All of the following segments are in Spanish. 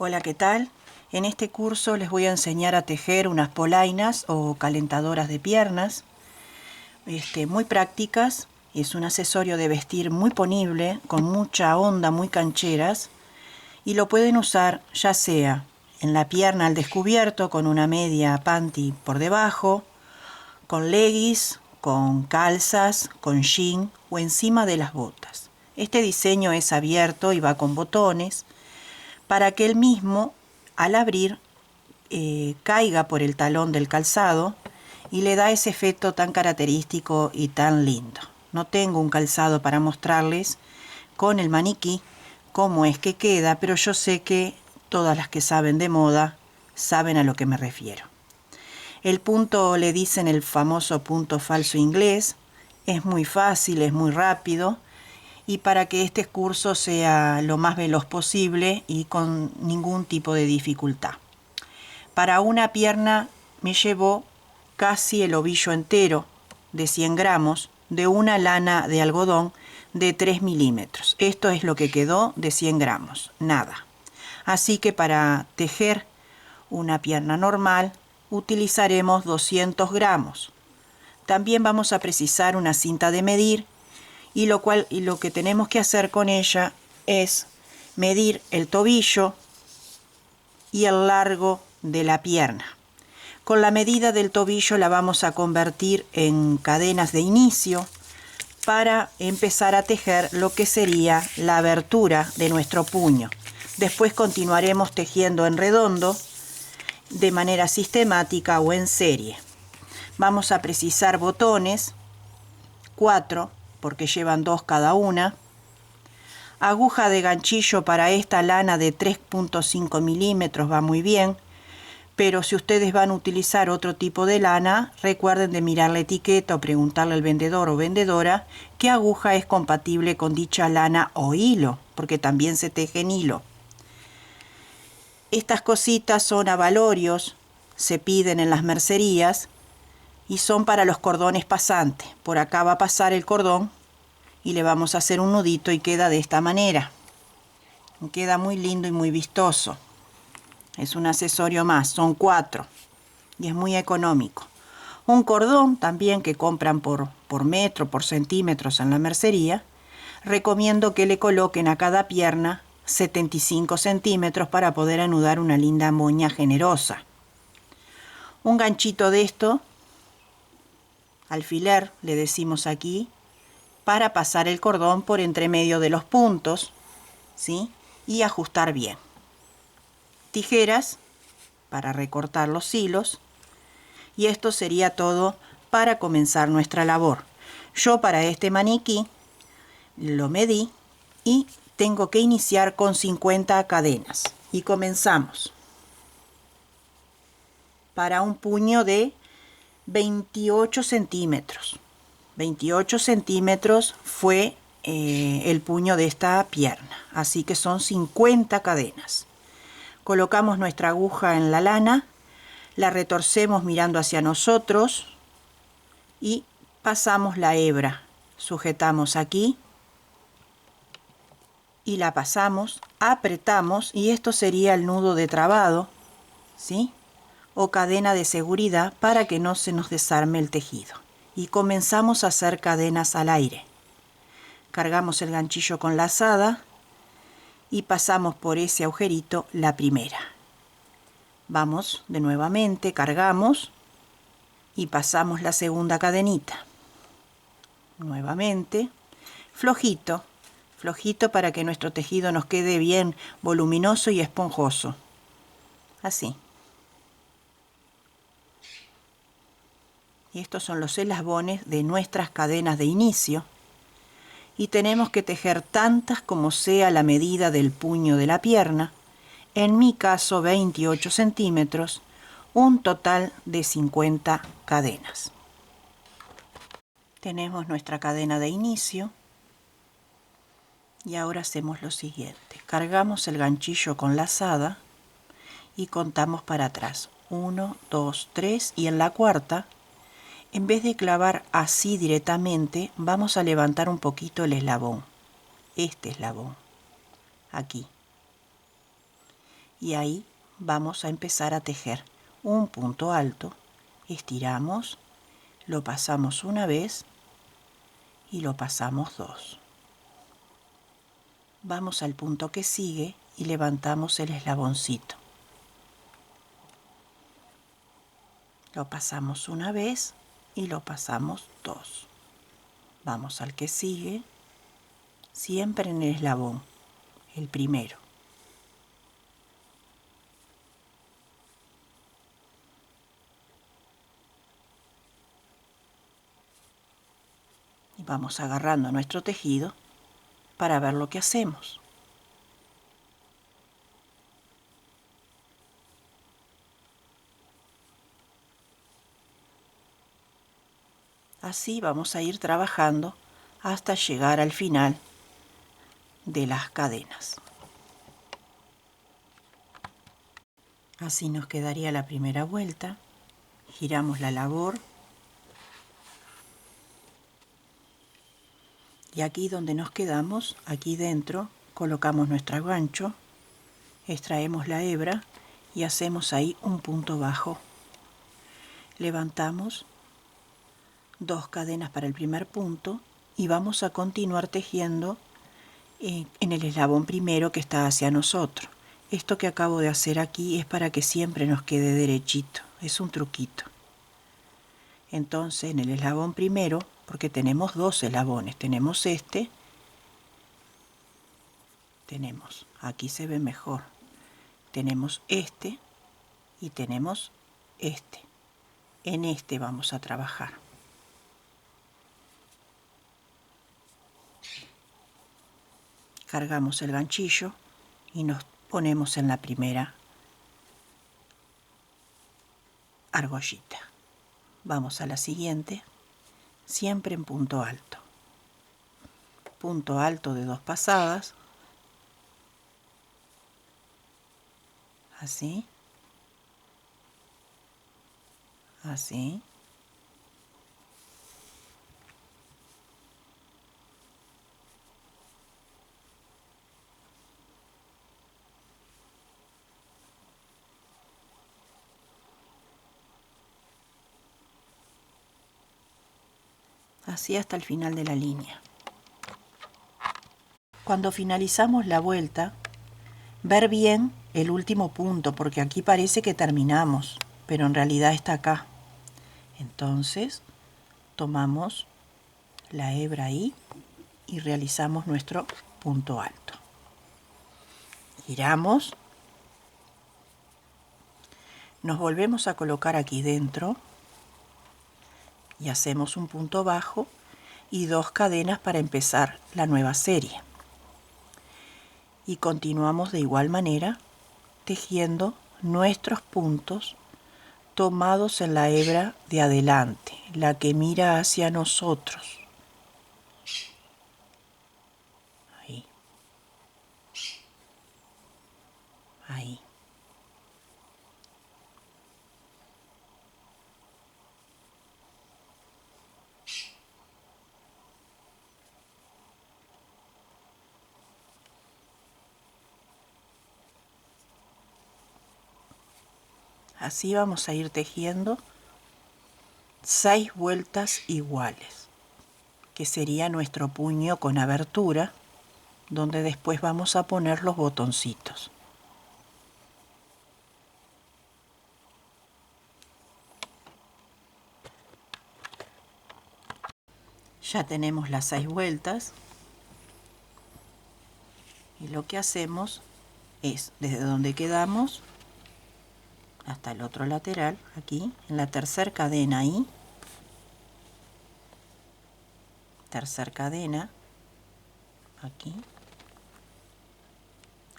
Hola, ¿qué tal? En este curso les voy a enseñar a tejer unas polainas o calentadoras de piernas, muy prácticas. Es un accesorio de vestir muy ponible, con mucha onda, muy cancheras, y lo pueden usar ya sea en la pierna al descubierto con una media panty por debajo, con leggings, con calzas, con jean o encima de las botas. Este diseño es abierto y va con botones para que el mismo, al abrir, caiga por el talón del calzado y le da ese efecto tan característico y tan lindo. No tengo un calzado para mostrarles con el maniquí cómo es que queda, pero yo sé que todas las que saben de moda saben a lo que me refiero. El punto le dicen el famoso punto falso inglés. Es muy fácil, es muy rápido, y para que este curso sea lo más veloz posible y con ningún tipo de dificultad. Para una pierna me llevó casi el ovillo entero de 100 gramos de una lana de algodón de 3 milímetros. Esto es lo que quedó de 100 gramos, nada. Así que para tejer una pierna normal utilizaremos 200 gramos. También vamos a precisar una cinta de medir y lo que tenemos que hacer con ella es medir el tobillo y el largo de la pierna. Con la medida del tobillo la vamos a convertir en cadenas de inicio para empezar a tejer lo que sería la abertura de nuestro puño. Después continuaremos tejiendo en redondo de manera sistemática o en serie. Vamos a precisar botones, 4, porque llevan 2 cada una. Aguja de ganchillo para esta lana de 3.5 milímetros va muy bien, pero si ustedes van a utilizar otro tipo de lana, recuerden de mirar la etiqueta o preguntarle al vendedor o vendedora qué aguja es compatible con dicha lana o hilo, porque también se teje en hilo. Estas cositas son abalorios, se piden en las mercerías y son para los cordones pasantes. Por acá va a pasar el cordón y le vamos a hacer un nudito y queda de esta manera. Queda muy lindo y muy vistoso. Es un accesorio más, son 4 y es muy económico. Un cordón también que compran por metro, por centímetros en la mercería. Recomiendo que le coloquen a cada pierna 75 centímetros para poder anudar una linda moña generosa. Un ganchito de esto, alfiler le decimos aquí, para pasar el cordón por entre medio de los puntos, ¿sí? Y ajustar bien. Tijeras para recortar los hilos, y esto sería todo para comenzar nuestra labor. Yo para este maniquí lo medí y tengo que iniciar con 50 cadenas y comenzamos. Para un puño de 28 centímetros. 28 centímetros fue el puño de esta pierna, así que son 50 cadenas. Colocamos nuestra aguja en la lana, la retorcemos mirando hacia nosotros y pasamos la hebra. Sujetamos aquí y la pasamos, apretamos, y esto sería el nudo de trabado, ¿sí? O cadena de seguridad para que no se nos desarme el tejido. Y comenzamos a hacer cadenas al aire. Cargamos el ganchillo con lazada y pasamos por ese agujerito la primera. Vamos de nuevamente, cargamos y pasamos la segunda cadenita. Nuevamente, flojito, flojito para que nuestro tejido nos quede bien voluminoso y esponjoso. Así. Y estos son los eslabones de nuestras cadenas de inicio. Y tenemos que tejer tantas como sea la medida del puño de la pierna, en mi caso 28 centímetros, un total de 50 cadenas. Tenemos nuestra cadena de inicio y ahora hacemos lo siguiente. Cargamos el ganchillo con lazada y contamos para atrás. 1, 2, 3 y en la cuarta, en vez de clavar así directamente, vamos a levantar un poquito el eslabón. Este eslabón, aquí. y ahí vamos a empezar a tejer un punto alto, estiramos, lo pasamos una vez y lo pasamos dos. Vamos al punto que sigue y levantamos el eslaboncito. Lo pasamos una vez y lo pasamos dos. Vamos al que sigue, siempre en el eslabón, el primero. Y vamos agarrando nuestro tejido para ver lo que hacemos. Así vamos a ir trabajando hasta llegar al final de las cadenas. Así nos quedaría la primera vuelta. Giramos la labor. Y aquí donde nos quedamos, aquí dentro, colocamos nuestro gancho, extraemos la hebra y hacemos ahí un punto bajo. Levantamos 2 cadenas para el primer punto y vamos a continuar tejiendo en el eslabón primero que está hacia nosotros. Esto que acabo de hacer aquí es para que siempre nos quede derechito, es un truquito. Entonces en el eslabón primero, porque tenemos 2 eslabones, tenemos este, tenemos, aquí se ve mejor, tenemos este y tenemos este. En este vamos a trabajar. Cargamos el ganchillo y nos ponemos en la primera argollita. Vamos a la siguiente, siempre en punto alto. Punto alto de 2 pasadas, así, así. Así hasta el final de la línea. Cuando finalizamos la vuelta, ver bien el último punto, porque aquí parece que terminamos, pero en realidad está acá. Entonces, tomamos la hebra ahí y realizamos nuestro punto alto. Giramos, nos volvemos a colocar aquí dentro y hacemos un punto bajo y 2 cadenas para empezar la nueva serie. Y continuamos de igual manera tejiendo nuestros puntos tomados en la hebra de adelante, la que mira hacia nosotros. Ahí. Ahí. Así vamos a ir tejiendo 6 vueltas iguales, que sería nuestro puño con abertura, donde después vamos a poner los botoncitos. Ya tenemos las 6 vueltas y lo que hacemos es desde donde quedamos hasta el otro lateral, aquí en la tercera cadena, ahí, tercera cadena, aquí,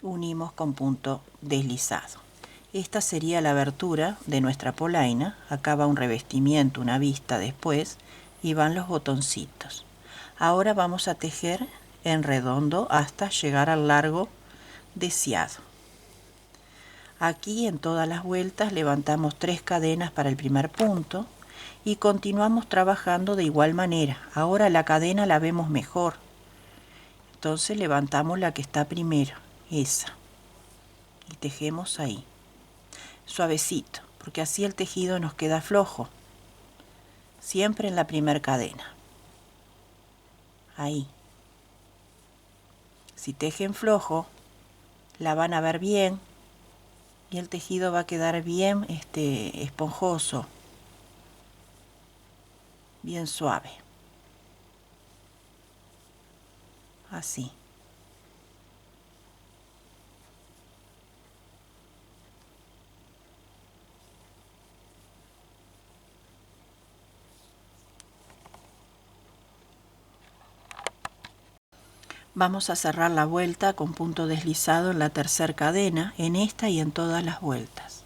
unimos con punto deslizado. Esta sería la abertura de nuestra polaina. Acá va un revestimiento, una vista después, y van los botoncitos. Ahora vamos a tejer en redondo hasta llegar al largo deseado. Aquí en todas las vueltas levantamos 3 cadenas para el primer punto y continuamos trabajando de igual manera. Ahora la cadena la vemos mejor. Entonces levantamos la que está primero, esa. y tejemos ahí, suavecito, porque así el tejido nos queda flojo, siempre en la primera cadena, ahí. Si tejen flojo, la van a ver bien y el tejido va a quedar bien esponjoso, bien suave, así. Vamos a cerrar la vuelta con punto deslizado en la tercera cadena, en esta y en todas las vueltas.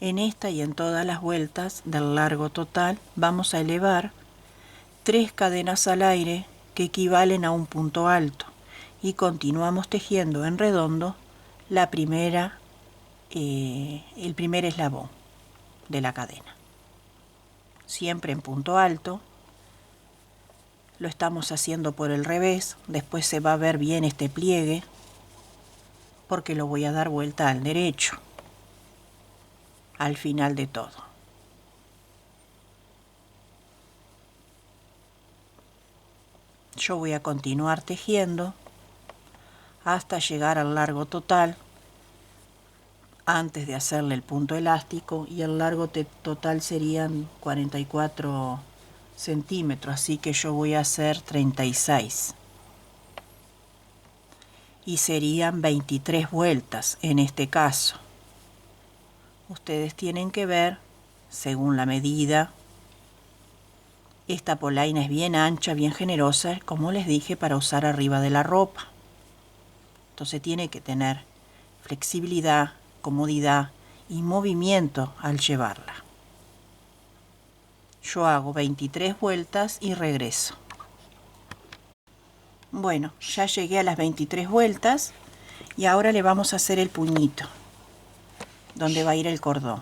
En esta y en todas las vueltas del largo total vamos a elevar 3 cadenas al aire que equivalen a un punto alto y continuamos tejiendo en redondo el primer eslabón de la cadena. Siempre en punto alto. Lo estamos haciendo por el revés, después se va a ver bien este pliegue porque lo voy a dar vuelta al derecho al final de todo. Yo voy a continuar tejiendo hasta llegar al largo total antes de hacerle el punto elástico, y el largo total serían 44 centímetros, así que yo voy a hacer 36 y serían 23 vueltas en este caso. Ustedes tienen que ver según la medida. Esta polaina es bien ancha, bien generosa, como les dije, para usar arriba de la ropa. Entonces tiene que tener flexibilidad, comodidad y movimiento al llevarla. Yo hago 23 vueltas y regreso. Bueno, ya llegué a las 23 vueltas y ahora le vamos a hacer el puñito donde va a ir el cordón.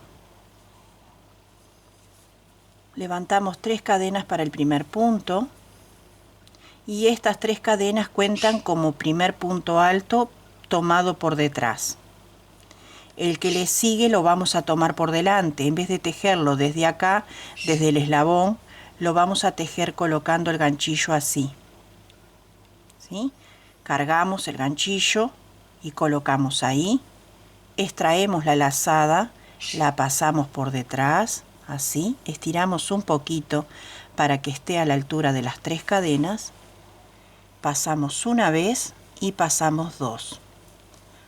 Levantamos 3 cadenas para el primer punto y estas 3 cadenas cuentan como primer punto alto tomado por detrás. El que le sigue lo vamos a tomar por delante. En vez de tejerlo desde acá, desde el eslabón, lo vamos a tejer colocando el ganchillo así. ¿Sí? Cargamos el ganchillo y colocamos ahí. Extraemos la lazada, la pasamos por detrás, así. Estiramos un poquito para que esté a la altura de las 3 cadenas. Pasamos una vez y pasamos 2.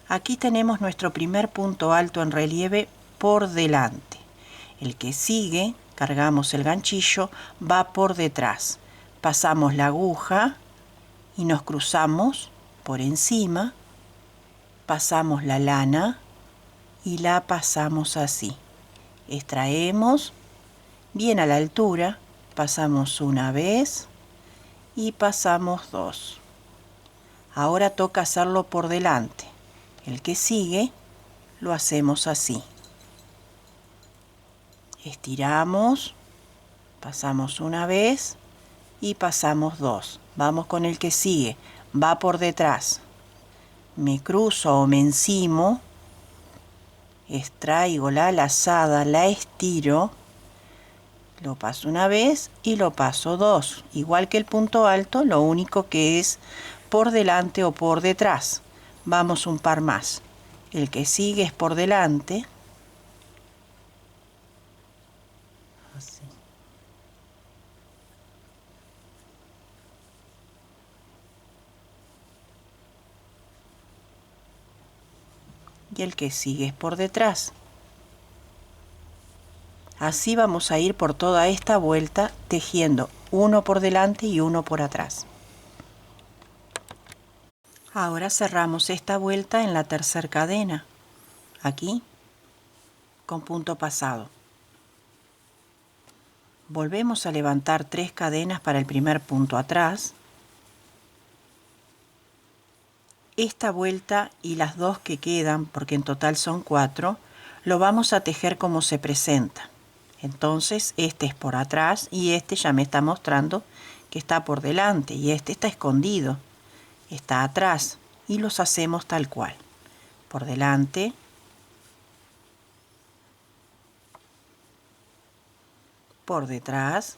Aquí tenemos nuestro primer punto alto en relieve por delante. El que sigue, cargamos el ganchillo, va por detrás. Pasamos la aguja y nos cruzamos por encima. Pasamos la lana y la pasamos así. Extraemos bien a la altura, pasamos una vez y pasamos 2. Ahora toca hacerlo por delante. El que sigue lo hacemos así. Estiramos, pasamos una vez y pasamos 2. Vamos con el que sigue, va por detrás. Me cruzo o me encimo, extraigo la lazada, la estiro, lo paso una vez y lo paso 2. Igual que el punto alto, lo único que es por delante o por detrás. Vamos un par más. El que sigue es por delante. Así. Y el que sigue es por detrás. Así vamos a ir por toda esta vuelta tejiendo uno por delante y uno por atrás. Ahora cerramos esta vuelta en la tercera cadena, aquí, con punto pasado. Volvemos a levantar 3 cadenas para el primer punto atrás. Esta vuelta y las 2 que quedan, porque en total son 4, lo vamos a tejer como se presenta. Entonces este es por atrás y este ya me está mostrando que está por delante y este está escondido. Está atrás y los hacemos tal cual. por delante, por detrás,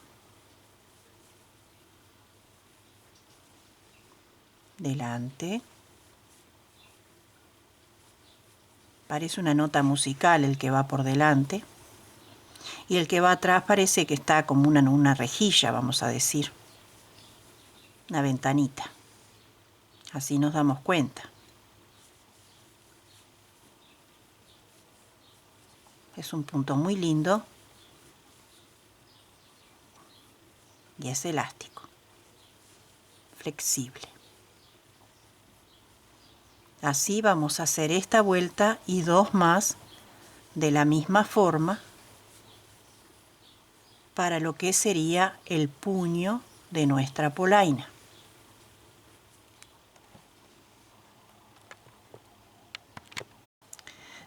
delante. Parece una nota musical el que va por delante. Y el que va atrás parece que está como una rejilla, vamos a decir. Una ventanita. Así nos damos cuenta. Es un punto muy lindo. Y es elástico. Flexible. Así vamos a hacer esta vuelta y 2 más de la misma forma para lo que sería el puño de nuestra polaina.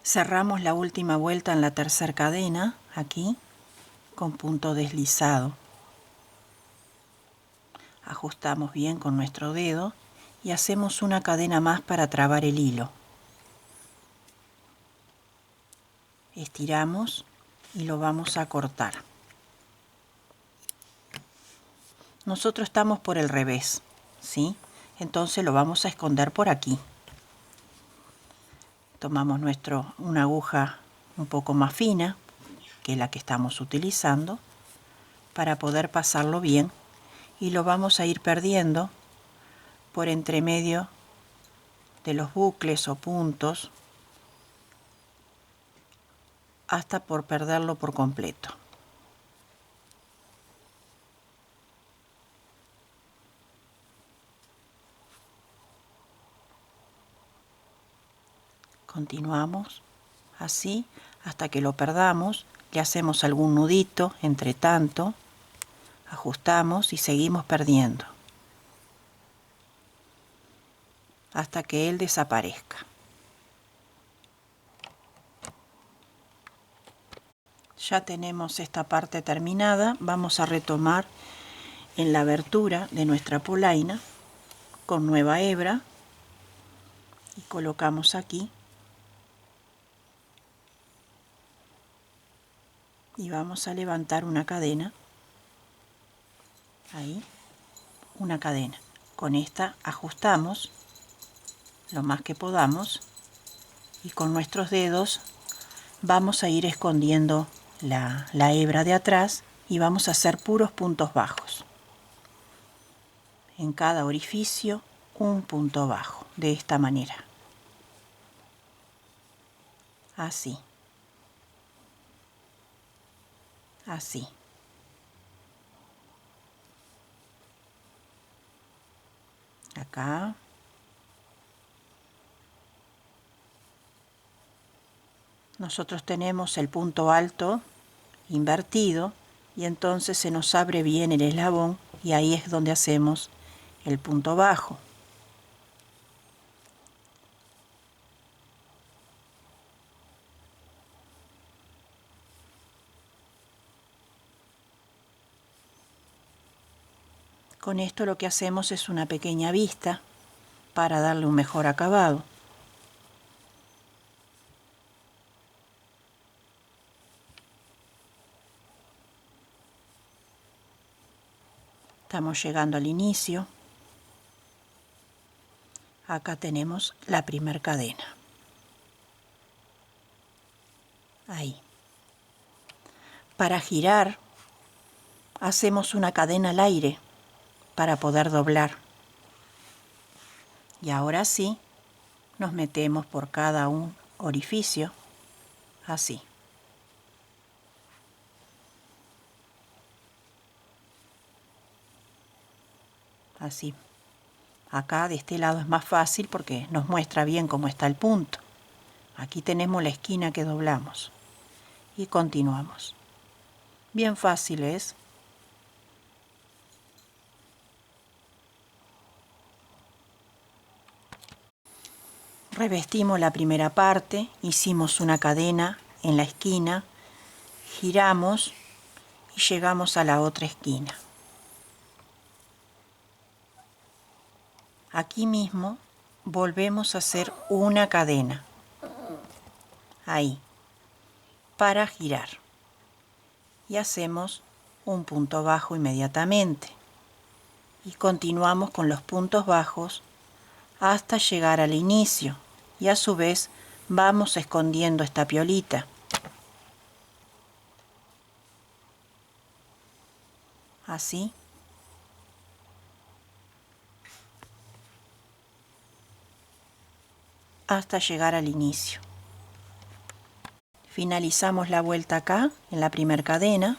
Cerramos la última vuelta en la tercera cadena, aquí, con punto deslizado. Ajustamos bien con nuestro dedo y hacemos una cadena más para trabar el hilo. Estiramos y lo vamos a cortar. Nosotros estamos por el revés, ¿sí? Entonces lo vamos a esconder por aquí. Tomamos una aguja un poco más fina que la que estamos utilizando para poder pasarlo bien y lo vamos a ir perdiendo por entre medio de los bucles o puntos hasta por perderlo por completo. Continuamos así hasta que lo perdamos, le hacemos algún nudito entre tanto, ajustamos y seguimos perdiendo hasta que él desaparezca. Ya tenemos esta parte terminada, vamos a retomar en la abertura de nuestra polaina con nueva hebra y colocamos aquí y vamos a levantar una cadena, ahí, una cadena. Con esta ajustamos lo más que podamos y con nuestros dedos vamos a ir escondiendo la hebra de atrás y vamos a hacer puros puntos bajos. En cada orificio un punto bajo, de esta manera. Así. Así. Acá. Nosotros tenemos el punto alto invertido y entonces se nos abre bien el eslabón y ahí es donde hacemos el punto bajo. Con esto lo que hacemos es una pequeña vista para darle un mejor acabado. Estamos llegando al inicio. Acá tenemos la primera cadena. Ahí. Para girar, hacemos una cadena al aire para poder doblar. Y ahora sí, nos metemos por cada un orificio, así. Así. Acá de este lado es más fácil porque nos muestra bien cómo está el punto. Aquí tenemos la esquina que doblamos. Y continuamos. Bien fácil es. Revestimos la primera parte, hicimos una cadena en la esquina, giramos y llegamos a la otra esquina. Aquí mismo volvemos a hacer una cadena ahí, para girar. Y hacemos un punto bajo inmediatamente. Y continuamos con los puntos bajos hasta llegar al inicio. Y a su vez vamos escondiendo esta piolita. Así. Hasta llegar al inicio. Finalizamos la vuelta acá, en la primera cadena,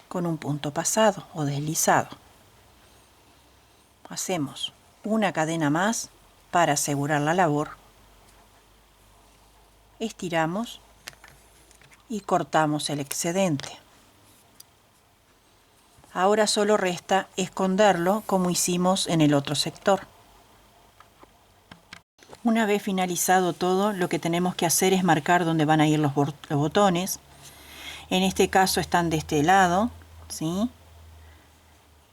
con un punto pasado o deslizado. Hacemos una cadena más para asegurar la labor. Estiramos y cortamos el excedente. Ahora solo resta esconderlo como hicimos en el otro sector. Una vez finalizado todo, lo que tenemos que hacer es marcar dónde van a ir los botones. En este caso están de este lado, ¿sí?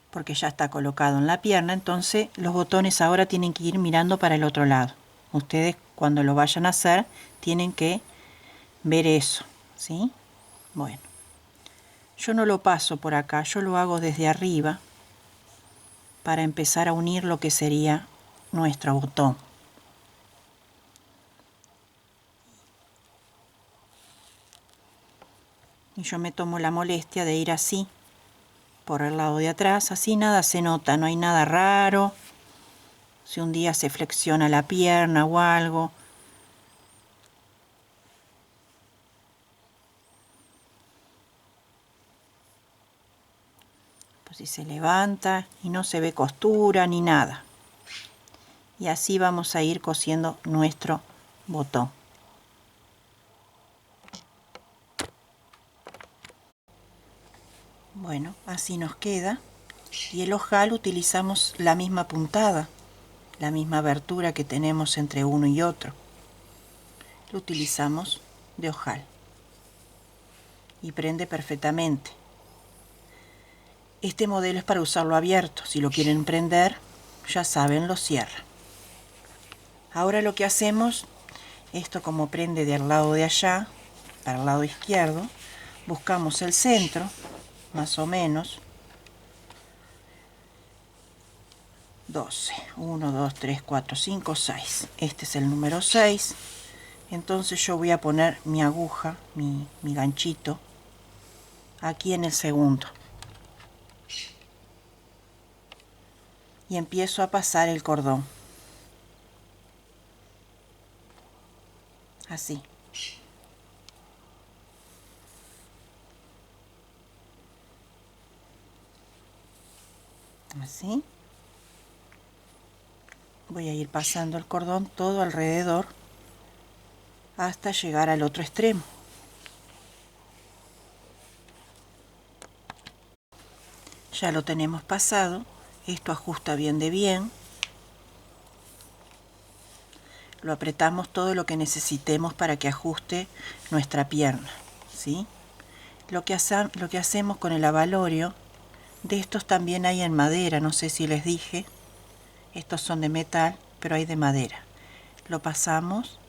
Porque ya está colocado en la pierna, entonces los botones ahora tienen que ir mirando para el otro lado. Ustedes cuando lo vayan a hacer tienen que ver eso, ¿sí? Bueno, yo no lo paso por acá, yo lo hago desde arriba para empezar a unir lo que sería nuestro botón. Y yo me tomo la molestia de ir así, por el lado de atrás, así nada se nota, no hay nada raro. Si un día se flexiona la pierna o algo. Pues si se levanta y no se ve costura ni nada. Y así vamos a ir cosiendo nuestro botón. Bueno, así nos queda. Y el ojal utilizamos la misma puntada, la misma abertura que tenemos entre uno y otro. Lo utilizamos de ojal. Y prende perfectamente. Este modelo es para usarlo abierto. Si lo quieren prender, ya saben, lo cierran. Ahora lo que hacemos, esto como prende del lado de allá, para el lado izquierdo, buscamos el centro, más o menos, 12, 1, 2, 3, 4, 5, 6. Este es el número 6. Entonces yo voy a poner mi aguja, mi ganchito, aquí en el segundo. Y empiezo a pasar el cordón. Así. Así. Voy a ir pasando el cordón todo alrededor hasta llegar al otro extremo. Ya lo tenemos pasado. Esto ajusta bien de bien. Lo apretamos todo lo que necesitemos para que ajuste nuestra pierna, ¿sí? Lo que hacemos con el abalorio, de estos también hay en madera, no sé si les dije. Estos son de metal, pero hay de madera. Lo pasamos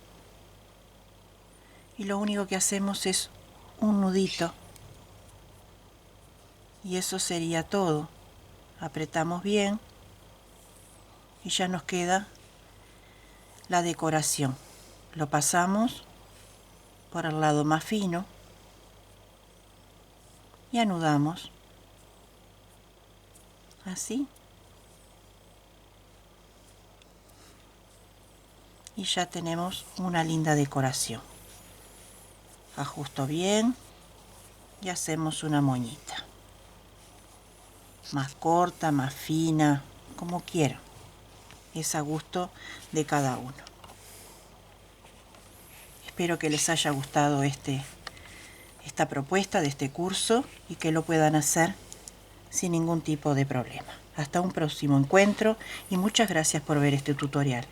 y lo único que hacemos es un nudito. Y eso sería todo. Apretamos bien y ya nos queda la decoración. Lo pasamos por el lado más fino y anudamos. Así. Y ya tenemos una linda decoración. Ajusto bien y hacemos una moñita. Más corta, más fina, como quieran. Es a gusto de cada uno. Espero que les haya gustado esta propuesta de este curso y que lo puedan hacer sin ningún tipo de problema. Hasta un próximo encuentro y muchas gracias por ver este tutorial.